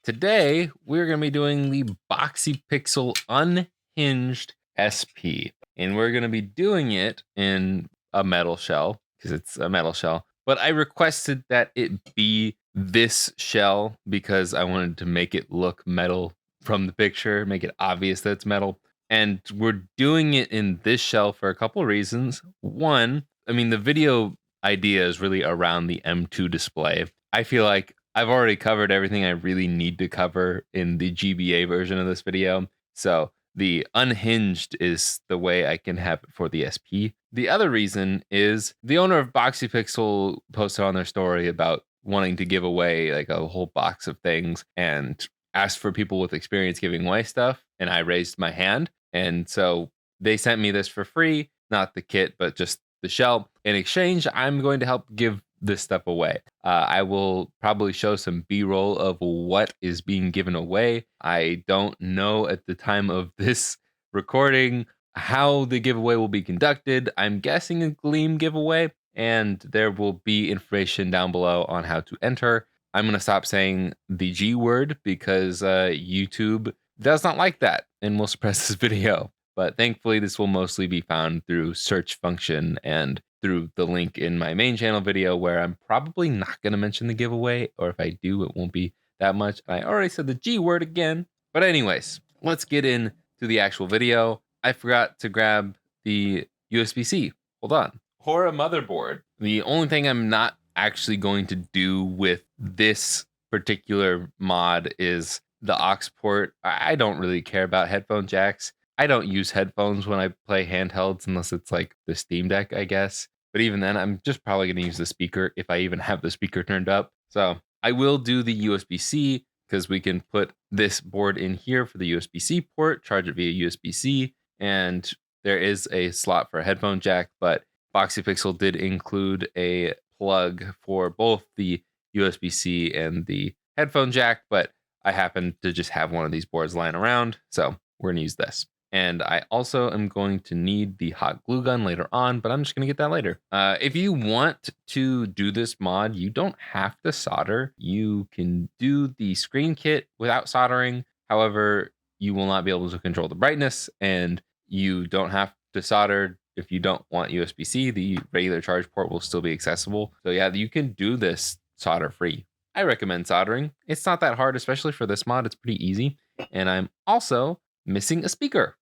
Today, we're going to be doing the Boxy Pixel Unhinged SP. And we're going to be doing it in a metal shell, because it's a metal shell. But I requested that it be this shell because I wanted to make it look metal from the picture, make it obvious that it's metal. And we're doing it in this shell for a couple reasons. One, I mean, the video idea is really around the M2 display. I feel like I've already covered everything I really need to cover in the GBA version of this video. So the unhinged is the way I can have it for the SP. The other reason is the owner of Boxy Pixel posted on their story about wanting to give away like a whole box of things and asked for people with experience giving away stuff. And I raised my hand. And so they sent me this for free, not the kit, but just the shell. In exchange, I'm going to help give this stuff away. I will probably show some B-roll of what is being given away. I don't know at the time of this recording how the giveaway will be conducted. I'm guessing a Gleam giveaway, and there will be information down below on how to enter. I'm going to stop saying the G word because YouTube does not like that and will suppress this video. But thankfully, this will mostly be found through search function and through the link in my main channel video, where I'm probably not going to mention the giveaway, or if I do, it won't be that much. I already said the G word again. But anyways, let's get into the actual video. I forgot to grab the USB-C. Hold on. Or a motherboard. The only thing I'm not actually going to do with this particular mod is the aux port. I don't really care about headphone jacks. I don't use headphones when I play handhelds unless it's like the Steam Deck, I guess. But even then, I'm just probably going to use the speaker if I even have the speaker turned up. So I will do the USB-C because we can put this board in here for the USB-C port, charge it via USB-C, and there is a slot for a headphone jack, but Boxy Pixel did include a plug for both the USB-C and the headphone jack, but I happen to just have one of these boards lying around, so we're going to use this. And I also am going to need the hot glue gun later on, but I'm just going to get that later. If you want to do this mod, you don't have to solder. You can do the screen kit without soldering. However, you will not be able to control the brightness, and you don't have to solder. If you don't want USB-C, the regular charge port will still be accessible. So yeah, you can do this solder free. I recommend soldering. It's not that hard, especially for this mod. It's pretty easy. And I'm also missing a speaker.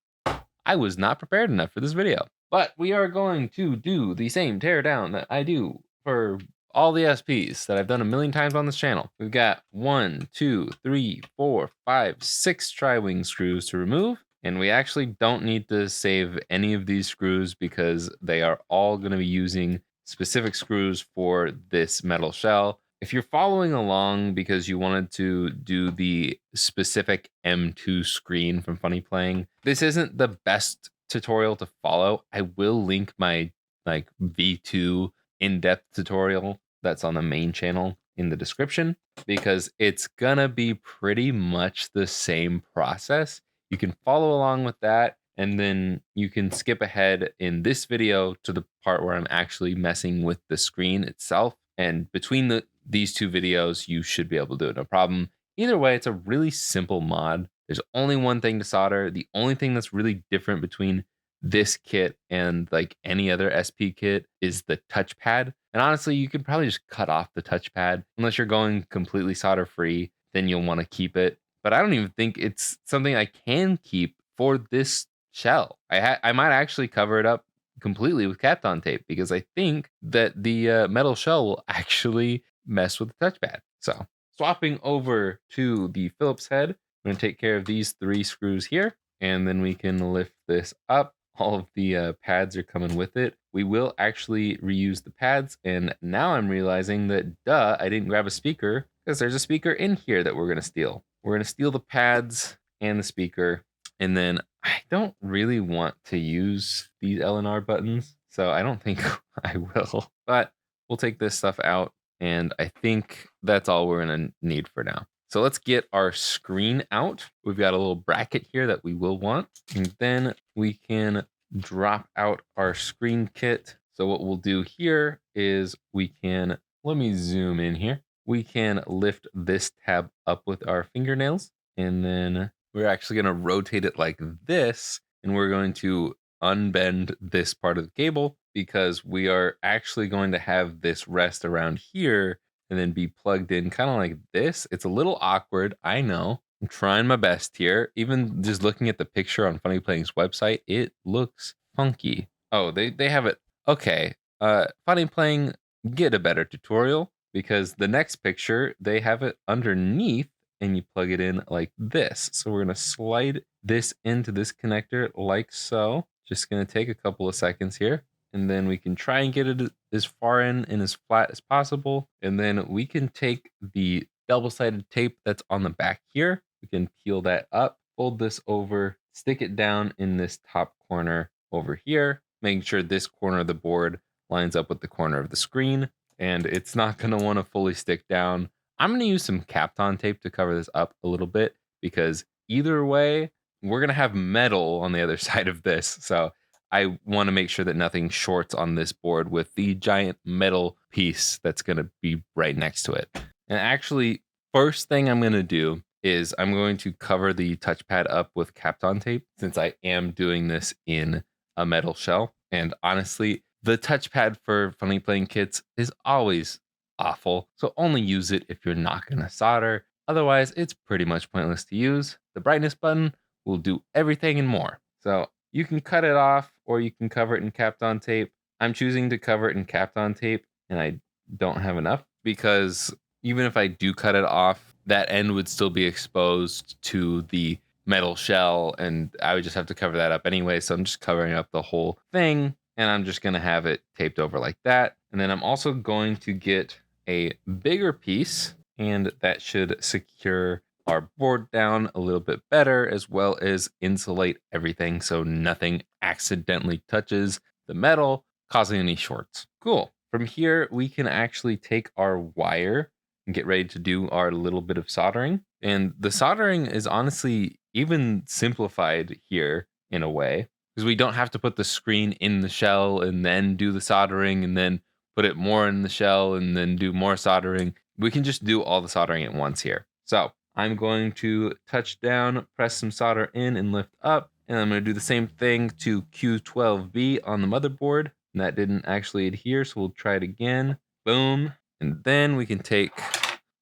I was not prepared enough for this video, but we are going to do the same teardown that I do for all the SPs that I've done a million times on this channel. We've got 1, 2, 3, 4, 5, 6 tri-wing screws to remove. And we actually don't need to save any of these screws because they are all going to be using specific screws for this metal shell. If you're following along because you wanted to do the specific M2 screen from Funny Playing, this isn't the best tutorial to follow. I will link my V2 in-depth tutorial that's on the main channel in the description because it's gonna be pretty much the same process. You can follow along with that, and then you can skip ahead in this video to the part where I'm actually messing with the screen itself. And between these two videos, you should be able to do it, no problem. Either way, it's a really simple mod. There's only one thing to solder. The only thing that's really different between this kit and like any other SP kit is the touchpad. And honestly, you could probably just cut off the touchpad. Unless you're going completely solder free, then you'll want to keep it. But I don't even think it's something I can keep for this shell. I might actually cover it up completely with Kapton tape because I think that the metal shell will actually mess with the touchpad. So swapping over to the Phillips head, I'm going to take care of these 3 screws here, and then we can lift this up. All of the pads are coming with it. We will actually reuse the pads, and now I'm realizing that, I didn't grab a speaker because there's a speaker in here that we're going to steal. We're going to steal the pads and the speaker, and then I don't really want to use these LNR buttons, so I don't think I will. But we'll take this stuff out, and I think that's all we're going to need for now. So let's get our screen out. We've got a little bracket here that we will want, and then we can drop out our screen kit. So what we'll do here is we can, let me zoom in here. we can lift this tab up with our fingernails, and then we're actually going to rotate it like this, and we're going to unbend this part of the cable because we are actually going to have this rest around here and then be plugged in kind of like this. It's a little awkward, I know. I'm trying my best here. Even just looking at the picture on Funny Playing's website, it looks funky. Oh, they have it. Okay. Funny Playing, get a better tutorial because the next picture, they have it underneath and you plug it in like this. So we're going to slide this into this connector like so. Just going to take a couple of seconds here. And then we can try and get it as far in and as flat as possible. And then we can take the double-sided tape that's on the back here. We can peel that up, fold this over, stick it down in this top corner over here, making sure this corner of the board lines up with the corner of the screen. And it's not going to want to fully stick down. I'm going to use some Kapton tape to cover this up a little bit because either way, we're going to have metal on the other side of this. So I want to make sure that nothing shorts on this board with the giant metal piece that's going to be right next to it. And actually, first thing I'm going to do is I'm going to cover the touchpad up with Kapton tape since I am doing this in a metal shell. And honestly, the touchpad for Funny Playing kits is always awful. So only use it if you're not going to solder. Otherwise, it's pretty much pointless to use. The brightness button will do everything and more. So you can cut it off or you can cover it in Kapton tape. I'm choosing to cover it in Kapton tape and I don't have enough because even if I do cut it off, that end would still be exposed to the metal shell and I would just have to cover that up anyway. So I'm just covering up the whole thing and I'm just going to have it taped over like that. And then I'm also going to get a bigger piece and that should secure our board down a little bit better as well as insulate everything so nothing accidentally touches the metal causing any shorts. Cool. From here, we can actually take our wire and get ready to do our little bit of soldering. And the soldering is honestly even simplified here in a way because we don't have to put the screen in the shell and then do the soldering and then put it more in the shell and then do more soldering. We can just do all the soldering at once here. So I'm going to touch down, press some solder in and lift up. And I'm going to do the same thing to Q12B on the motherboard. And that didn't actually adhere, so we'll try it again. Boom. And then we can take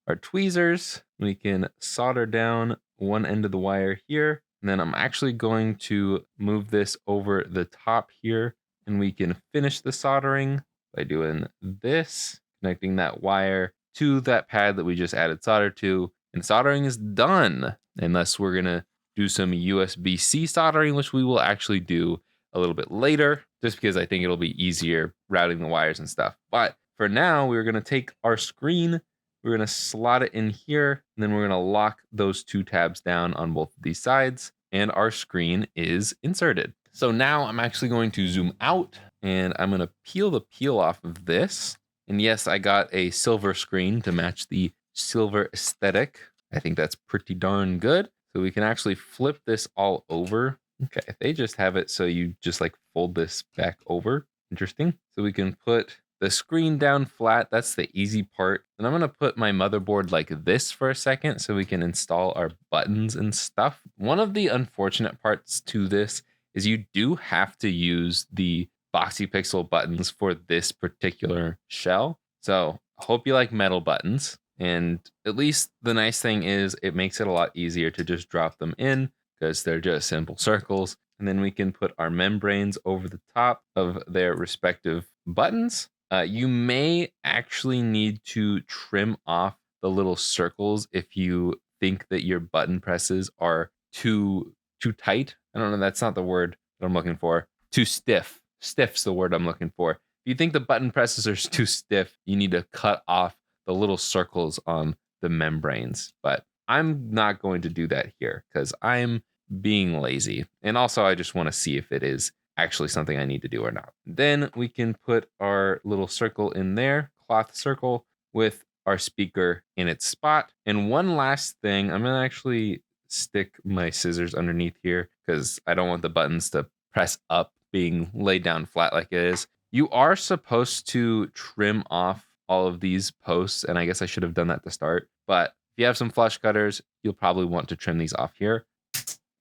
our tweezers. We can solder down one end of the wire here. And then I'm actually going to move this over the top here. And we can finish the soldering by doing this, connecting that wire to that pad that we just added solder to. And soldering is done, unless we're going to do some USB-C soldering, which we will actually do a little bit later, just because I think it'll be easier routing the wires and stuff. But for now, we're going to take our screen, we're going to slot it in here, and then we're going to lock those two tabs down on both of these sides, and our screen is inserted. So now I'm actually going to zoom out, and I'm going to peel the peel off of this. And yes, I got a silver screen to match the silver aesthetic. I think that's pretty darn good. So we can actually flip this all over. Okay, they just have it so you just like fold this back over. Interesting. So we can put the screen down flat. That's the easy part. And I'm going to put my motherboard like this for a second so we can install our buttons and stuff. One of the unfortunate parts to this is you do have to use the Boxy Pixel buttons for this particular shell. So I hope you like metal buttons. And at least the nice thing is it makes it a lot easier to just drop them in because they're just simple circles. And then we can put our membranes over the top of their respective buttons. You may actually need to trim off the little circles if you think that your button presses are too tight. I don't know, that's not the word that I'm looking for. Too stiff. Stiff's the word I'm looking for. If you think the button presses are too stiff, you need to cut off the little circles on the membranes. But I'm not going to do that here because I'm being lazy. And also I just want to see if it is actually something I need to do or not. Then we can put our little circle in there, cloth circle, with our speaker in its spot. And one last thing, I'm gonna actually stick my scissors underneath here because I don't want the buttons to press up being laid down flat like it is. You are supposed to trim off all of these posts, and I guess I should have done that to start. But if you have some flush cutters, you'll probably want to trim these off here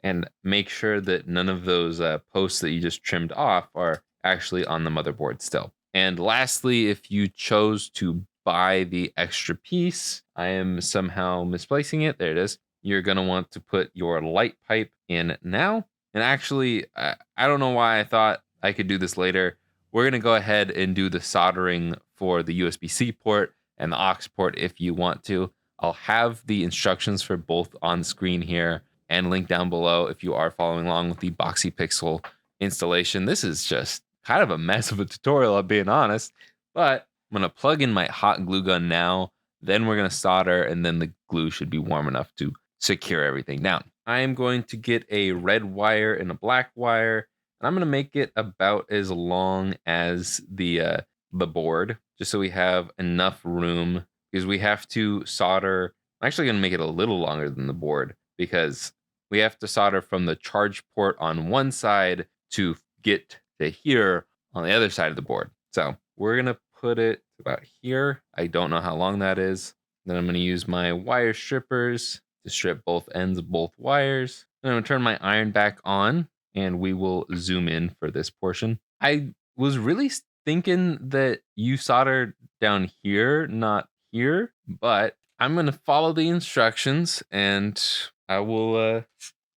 and make sure that none of those posts that you just trimmed off are actually on the motherboard still. And lastly, if you chose to buy the extra piece, I am somehow misplacing it. There it is. You're going to want to put your light pipe in now. And actually, I don't know why I thought I could do this later. We're going to go ahead and do the soldering for the USB-C port and the aux port if you want to. I'll have the instructions for both on screen here and link down below if you are following along with the Boxy Pixel installation. This is just kind of a mess of a tutorial, I'm being honest, but I'm going to plug in my hot glue gun now, then we're going to solder, and then the glue should be warm enough to secure everything down. I am going to get a red wire and a black wire, and I'm going to make it about as long as the board, just so we have enough room, because we have to solder. I'm actually going to make it a little longer than the board, because we have to solder from the charge port on one side to get to here on the other side of the board. So we're going to put it about here. I don't know how long that is. Then I'm going to use my wire strippers to strip both ends of both wires. Then I'm going to turn my iron back on, and we will zoom in for this portion. I was really thinking that you solder down here, not here, but I'm going to follow the instructions, and I will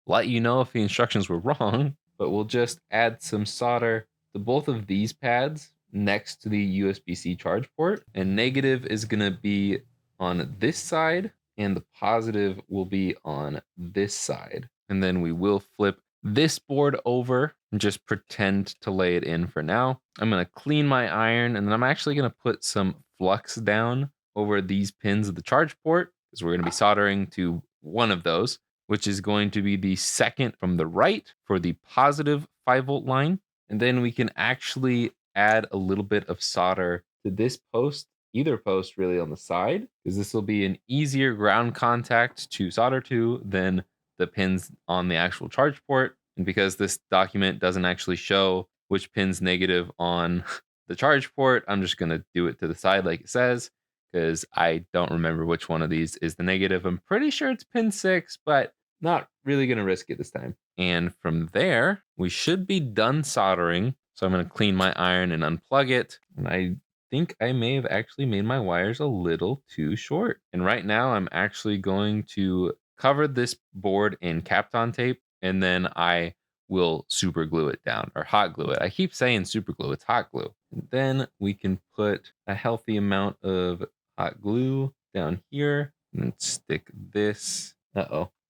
let you know if the instructions were wrong, but we'll just add some solder to both of these pads next to the USB-C charge port, and negative is going to be on this side, and the positive will be on this side. And then we will flip this board over and just pretend to lay it in for now. I'm going to clean my iron, and then I'm actually going to put some flux down over these pins of the charge port, because we're going to be soldering to one of those, which is going to be the second from the right for the positive 5-volt line. And then we can actually add a little bit of solder to this post, either post really on the side, because this will be an easier ground contact to solder to than the pins on the actual charge port. And because this document doesn't actually show which pin's negative on the charge port, I'm just going to do it to the side like it says, because I don't remember which one of these is the negative. I'm pretty sure it's pin 6, but not really going to risk it this time. And from there, we should be done soldering. So I'm going to clean my iron and unplug it. And I think I may have actually made my wires a little too short. And right now I'm actually going to cover this board in Kapton tape, and then I will super glue it down, or hot glue it. I keep saying super glue, it's hot glue. And then we can put a healthy amount of hot glue down here and stick this.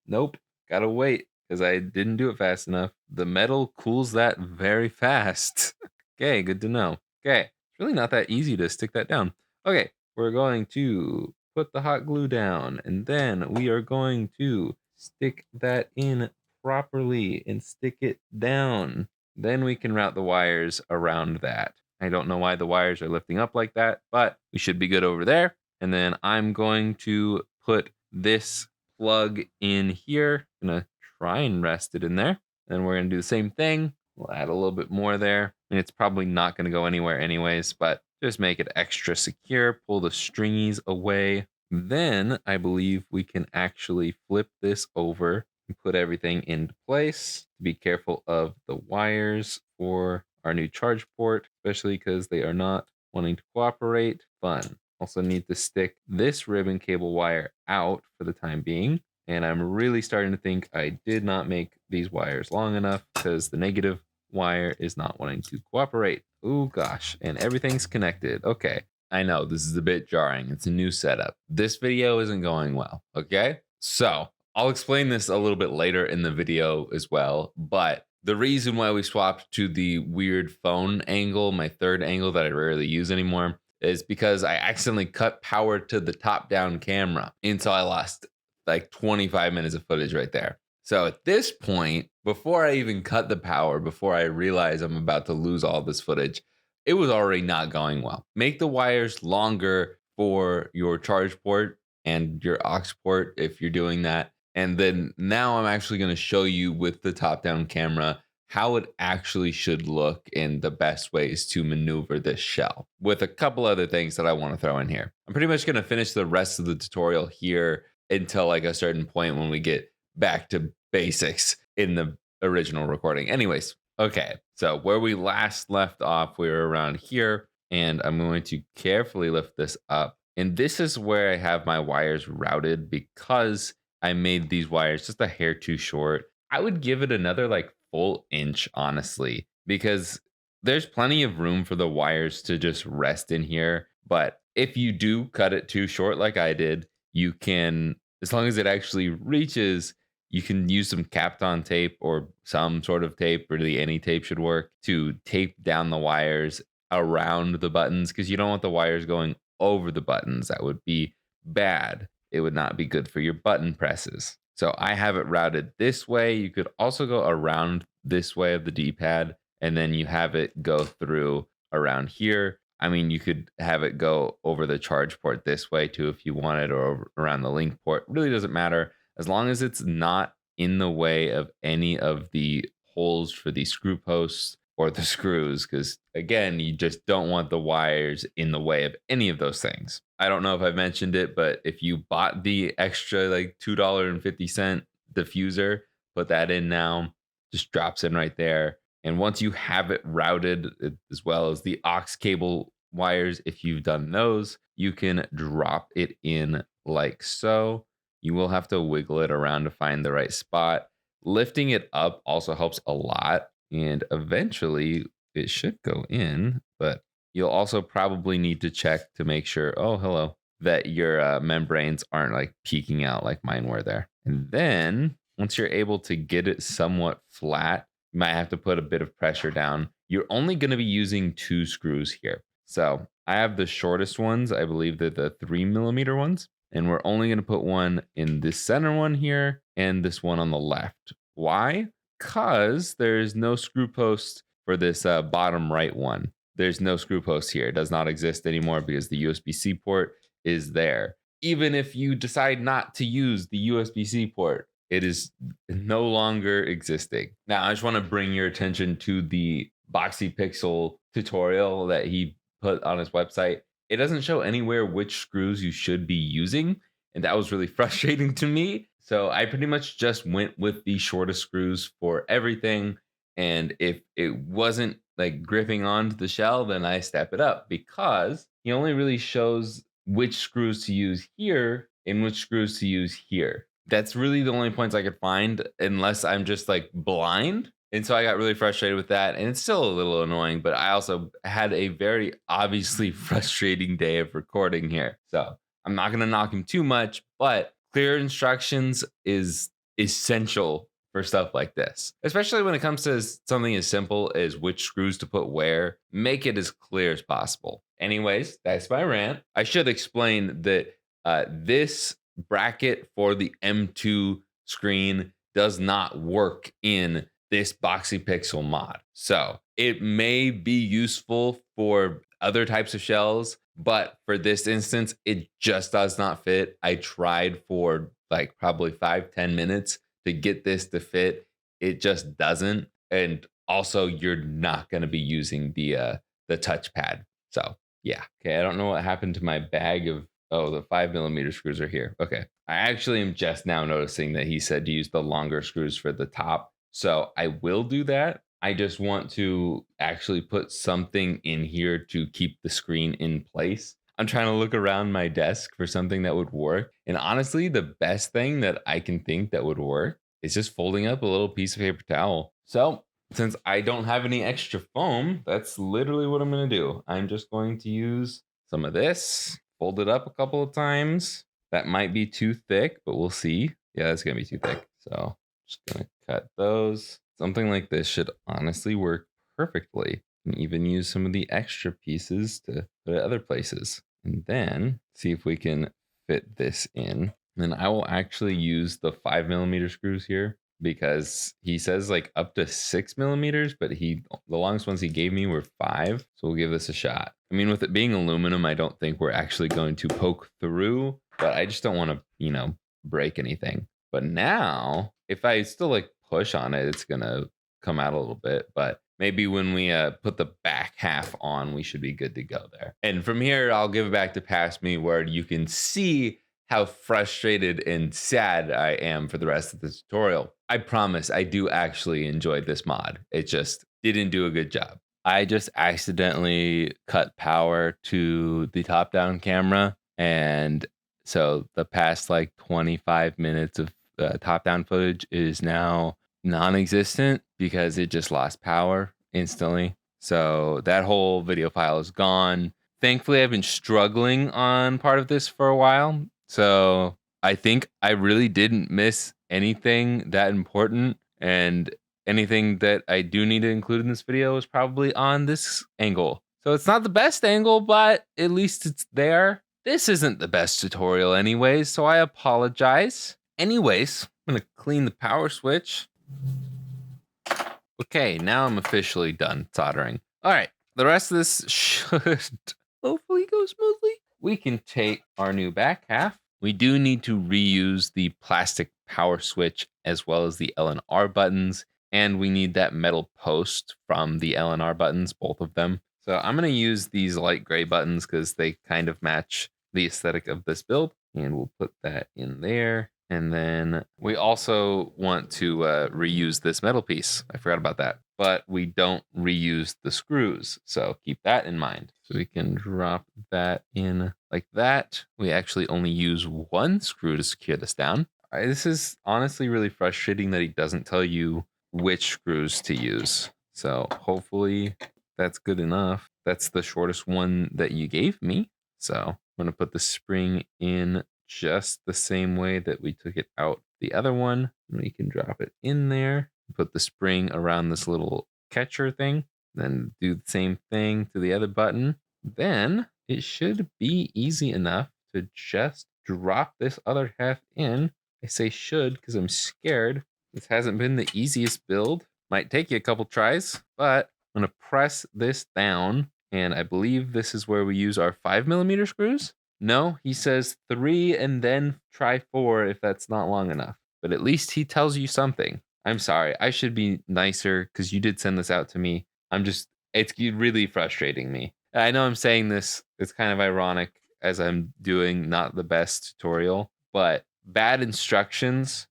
Nope, gotta wait, because I didn't do it fast enough. The metal cools that very fast. Okay, good to know. Okay, it's really not that easy to stick that down. Okay, we're going to put the hot glue down, and then we are going to stick that in properly and stick it down. Then we can route the wires around that. I don't know why the wires are lifting up like that, but we should be good over there. And then I'm going to put this plug in here. I'm gonna try and rest it in there. Then we're gonna do the same thing. We'll add a little bit more there. And it's probably not gonna go anywhere anyways, but just make it extra secure. Pull the stringies away. Then I believe we can actually flip this over and put everything into place. Be careful of the wires for our new charge port, especially because they are not wanting to cooperate. Fun. Also need to stick this ribbon cable wire out for the time being. And I'm really starting to think I did not make these wires long enough, because the negative wire is not wanting to cooperate. Oh gosh, and everything's connected. Okay, I know this is a bit jarring. It's a new setup. This video isn't going well, okay? So I'll explain this a little bit later in the video as well, but the reason why we swapped to the weird phone angle, my third angle that I rarely use anymore, is because I accidentally cut power to the top-down camera. And so I lost like 25 minutes of footage right there. So at this point, before I even cut the power, before I realize I'm about to lose all this footage, it was already not going well. Make the wires longer for your charge port and your aux port if you're doing that. And then now I'm actually going to show you with the top-down camera how it actually should look and the best ways to maneuver this shell with a couple other things that I want to throw in here. I'm pretty much going to finish the rest of the tutorial here until like a certain point when we get back to basics in the original recording. Anyways, okay, so where we last left off, we were around here, and I'm going to carefully lift this up. And this is where I have my wires routed because I made these wires just a hair too short. I would give it another like full inch, honestly, because there's plenty of room for the wires to just rest in here. But if you do cut it too short, like I did, you can, as long as it actually reaches, you can use some Kapton tape or some sort of tape, really any tape should work, to tape down the wires around the buttons, because you don't want the wires going over the buttons. That would be bad. It would not be good for your button presses. So I have it routed this way. You could also go around this way of the D-pad, and then you have it go through around here. I mean, you could have it go over the charge port this way too if you wanted, or around the link port. It really doesn't matter as long as it's not in the way of any of the holes for the screw posts or the screws, because again, you just don't want the wires in the way of any of those things. I don't know if I've mentioned it, but if you bought the extra like $2.50 diffuser, put that in now, just drops in right there. And once you have it routed, as well as the aux cable wires, if you've done those, you can drop it in like so. You will have to wiggle it around to find the right spot. Lifting it up also helps a lot, and eventually it should go in, but you'll also probably need to check to make sure, oh, hello, that your membranes aren't like peeking out like mine were there. And then once you're able to get it somewhat flat, you might have to put a bit of pressure down. You're only going to be using 2 screws here. So I have the shortest ones. I believe they're the 3mm ones. And we're only going to put one in this center one here and this one on the left. Why? Because there's no screw post for this bottom right one. There's no screw post here. It does not exist anymore because the USB-C port is there. Even if you decide not to use the USB-C port, it is no longer existing. Now, I just want to bring your attention to the Boxy Pixel tutorial that he put on his website. It doesn't show anywhere which screws you should be using, and that was really frustrating to me. So I pretty much just went with the shortest screws for everything. And if it wasn't like gripping onto the shell, then I step it up, because he only really shows which screws to use here and which screws to use here. That's really the only points I could find, unless I'm just like blind. And so I got really frustrated with that. And it's still a little annoying, but I also had a very obviously frustrating day of recording here. So I'm not going to knock him too much, but clear instructions is essential for stuff like this, especially when it comes to something as simple as which screws to put where. Make it as clear as possible. Anyways, that's my rant. I should explain that this bracket for the M2 screen does not work in this Boxy Pixel mod. So it may be useful for other types of shells, but for this instance, it just does not fit. I tried for like probably 5-10 minutes to get this to fit. It just doesn't. And also, you're not going to be using the touchpad. So yeah. Okay, I don't know what happened to my bag of, oh, the 5mm screws are here. Okay. I actually am just now noticing that he said to use the longer screws for the top. So I will do that. I just want to actually put something in here to keep the screen in place. I'm trying to look around my desk for something that would work. And honestly, the best thing that I can think that would work is just folding up a little piece of paper towel. So since I don't have any extra foam, that's literally what I'm going to do. I'm just going to use some of this, fold it up a couple of times. That might be too thick, but we'll see. Yeah, that's going to be too thick. So just going to cut those. Something like this should honestly work perfectly. And even use some of the extra pieces to put at other places. And then see if we can fit this in. And then I will actually use the 5mm screws here, because he says like up to 6mm, but the longest ones he gave me were 5. So we'll give this a shot. I mean, with it being aluminum, I don't think we're actually going to poke through, but I just don't want to, break anything. But now, if I still like push on it, it's gonna come out a little bit, but maybe when we put the back half on, we should be good to go there. And from here, I'll give it back to Past Me, where you can see how frustrated and sad I am for the rest of the tutorial. I promise I do actually enjoy this mod. It just didn't do a good job. I just accidentally cut power to the top-down camera, and so the past like 25 minutes of top-down footage is now non-existent because it just lost power instantly. So that whole video file is gone. Thankfully, I've been struggling on part of this for a while, so I think I really didn't miss anything that important, and anything that I do need to include in this video is probably on this angle. So it's not the best angle, but at least it's there. This isn't the best tutorial anyways, so I apologize. Anyways, I'm gonna clean the power switch. Okay, now I'm officially done soldering. All right, the rest of this should hopefully go smoothly. We can take our new back half. We do need to reuse the plastic power switch as well as the L and R buttons, and we need that metal post from the L and R buttons, both of them. So I'm gonna use these light gray buttons because they kind of match the aesthetic of this build, and we'll put that in there. And then we also want to reuse this metal piece. I forgot about that, but we don't reuse the screws. So keep that in mind. So we can drop that in like that. We actually only use one screw to secure this down. This is honestly really frustrating that he doesn't tell you which screws to use. So hopefully that's good enough. That's the shortest one that you gave me. So I'm gonna put the spring in just the same way that we took it out the other one. And we can drop it in there, put the spring around this little catcher thing, then do the same thing to the other button. Then it should be easy enough to just drop this other half in. I say should because I'm scared. This hasn't been the easiest build. Might take you a couple tries, but I'm gonna press this down, and I believe this is where we use our 5mm screws. No, he says 3 and then try 4 if that's not long enough. But at least he tells you something. I'm sorry, I should be nicer because you did send this out to me. It's really frustrating me. I know I'm saying this, it's kind of ironic as I'm doing not the best tutorial, but bad instructions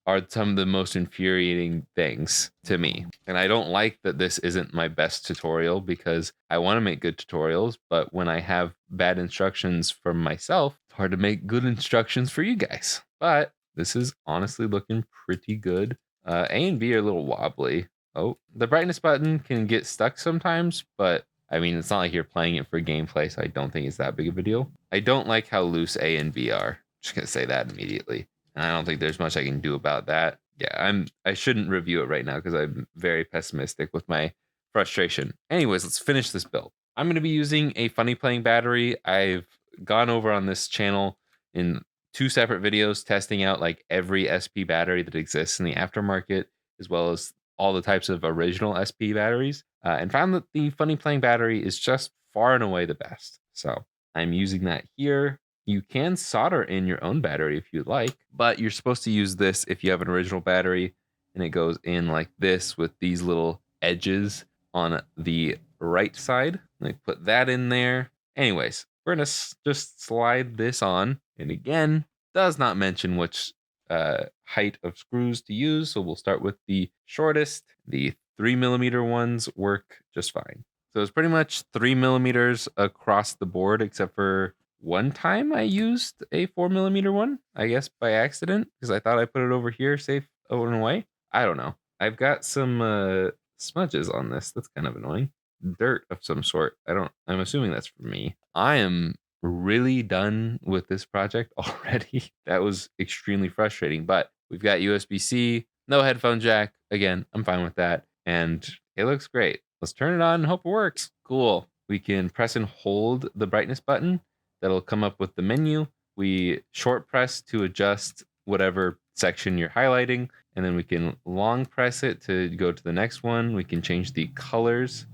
are some of the most infuriating things to me. And I don't like that this isn't my best tutorial because I want to make good tutorials, but when I have bad instructions for myself, it's hard to make good instructions for you guys. But this is honestly looking pretty good. A and B are a little wobbly. Oh, the brightness button can get stuck sometimes, but I mean, it's not like you're playing it for gameplay, so I don't think it's that big of a deal. I don't like how loose A and B are. Just gonna say that immediately. And I don't think there's much I can do about that. Yeah, I shouldn't review it right now because I'm very pessimistic with my frustration. Anyways, let's finish this build. I'm going to be using a funny playing battery. I've gone over on this channel in 2 separate videos testing out like every SP battery that exists in the aftermarket, as well as all the types of original SP batteries, and found that the funny playing battery is just far and away the best. So I'm using that here. You can solder in your own battery if you'd like, but you're supposed to use this if you have an original battery, and it goes in like this with these little edges on the right side. Like put that in there. Anyways, we're gonna just slide this on, and again, does not mention which height of screws to use, so we'll start with the shortest. The 3mm ones work just fine. So it's pretty much 3mm across the board, except for one time I used a 4mm one, I guess by accident, because I thought I put it over here, safe out and away. I don't know. I've got some smudges on this. That's kind of annoying. Dirt of some sort. I'm assuming that's for me. I am really done with this project already. That was extremely frustrating, but we've got USB-C, no headphone jack. Again, I'm fine with that. And it looks great. Let's turn it on and hope it works. Cool. We can press and hold the brightness button. That'll come up with the menu. We short press to adjust whatever section you're highlighting, and then we can long press it to go to the next one. We can change the colors.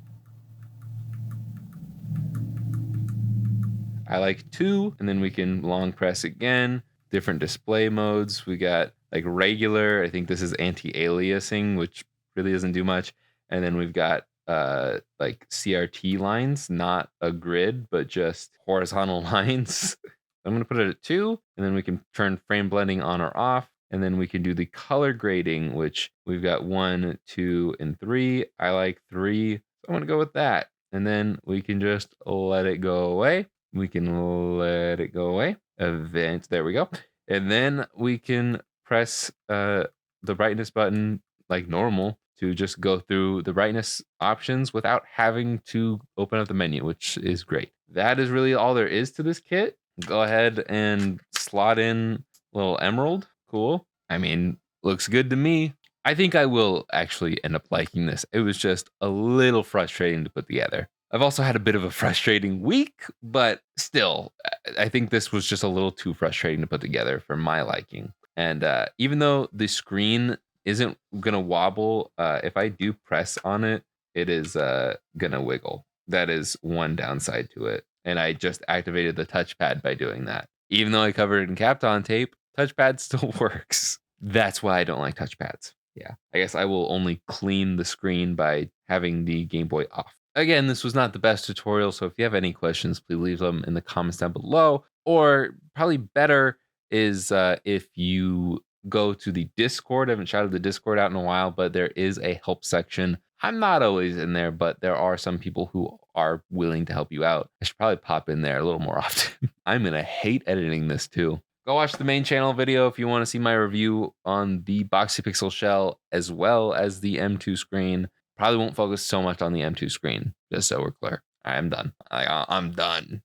I like 2, and then we can long press again. Different display modes. We got like regular. I think this is anti-aliasing, which really doesn't do much. And then we've got like CRT lines, not a grid, but just horizontal lines. I'm going to put it at 2, and then we can turn frame blending on or off. And then we can do the color grading, which we've got 1, 2, and 3. I like 3, so I'm going to go with that. And then we can just let it go away. We can let it go away. Event, there we go. And then we can press the brightness button like normal to just go through the brightness options without having to open up the menu, which is great. That is really all there is to this kit. Go ahead and slot in a little emerald. Cool. I mean, looks good to me. I think I will actually end up liking this. It was just a little frustrating to put together. I've also had a bit of a frustrating week, but still, I think this was just a little too frustrating to put together for my liking. And even though the screen isn't gonna wobble, if I do press on it, it is gonna wiggle. That is one downside to it. And I just activated the touchpad by doing that. Even though I covered it in Kapton tape, touchpad still works. That's why I don't like touchpads. Yeah, I guess I will only clean the screen by having the Game Boy off. Again, this was not the best tutorial, so if you have any questions, please leave them in the comments down below. Or probably better is if you go to the Discord. I haven't shouted the Discord out in a while, but there is a help section. I'm not always in there, but there are some people who are willing to help you out. I should probably pop in there a little more often. I'm going to hate editing this too. Go watch the main channel video if you want to see my review on the Boxy Pixel shell as well as the M2 screen. Probably won't focus so much on the M2 screen, just so we're clear. I'm done. I'm done.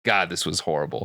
God, this was horrible.